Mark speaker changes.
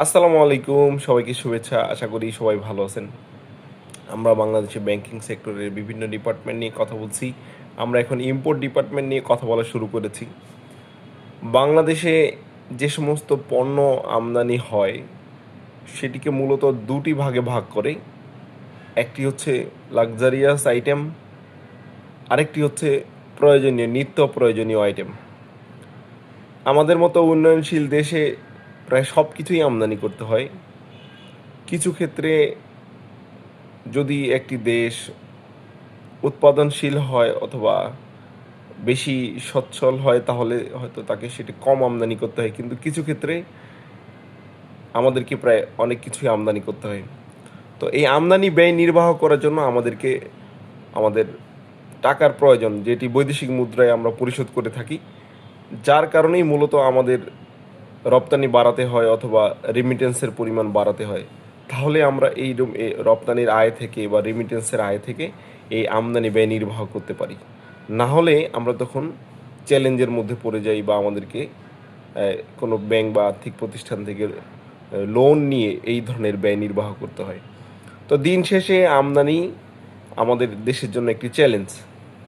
Speaker 1: আসসালামু আলাইকুম। সবাইকে শুভেচ্ছা। আশা করি সবাই ভালো আছেন। আমরা বাংলাদেশে ব্যাংকিং সেক্টরের বিভিন্ন ডিপার্টমেন্ট নিয়ে কথা বলছি। আমরা এখন ইম্পোর্ট ডিপার্টমেন্ট নিয়ে কথা বলা শুরু করেছি। বাংলাদেশে যে সমস্ত পণ্য আমদানি হয়, সেটিকে মূলত ২ টি ভাগে ভাগ করে। একটি হচ্ছে লাক্সারিয়াস আইটেম, আরেকটি হচ্ছে প্রয়োজনীয়, নিত্য প্রয়োজনীয় আইটেম। আমাদের মতো উন্নয়নশীল দেশে প্রায় সবকিছুই আমদানি করতে হয়। কিছু ক্ষেত্রে যদি একটি দেশ উৎপাদনশীল হয় অথবা বেশি সচ্ছল হয় তাহলে হয়তো তাকে সেটি কম আমদানি করতে হয়। কিন্তু কিছু ক্ষেত্রে আমাদেরকে প্রায় অনেক কিছুই আমদানি করতে হয়। তো এই আমদানি ব্যয় নির্বাহ করার জন্য আমাদেরকে আমাদের টাকার প্রয়োজন, যেটি বৈদেশিক মুদ্রায় আমরা পরিশোধ করে থাকি। যার কারণেই মূলত আমাদের রপ্তানি বাড়াতে হয় অথবা রেমিটেন্সের পরিমাণ বাড়াতে হয়। তাহলে আমরা এই রপ্তানির আয় থেকে বা রেমিটেন্সের আয় থেকে এই আমদানি ব্যয় নির্বাহ করতে পারি। না হলে আমরা তখন চ্যালেঞ্জের মধ্যে পড়ে যাই বা আমাদেরকে কোনো ব্যাংক বা আর্থিক প্রতিষ্ঠান থেকে লোন নিয়ে এই ধরনের ব্যয় নির্বাহ করতে হয়। তো দিন শেষে আমদানি আমাদের দেশের জন্য একটি চ্যালেঞ্জ।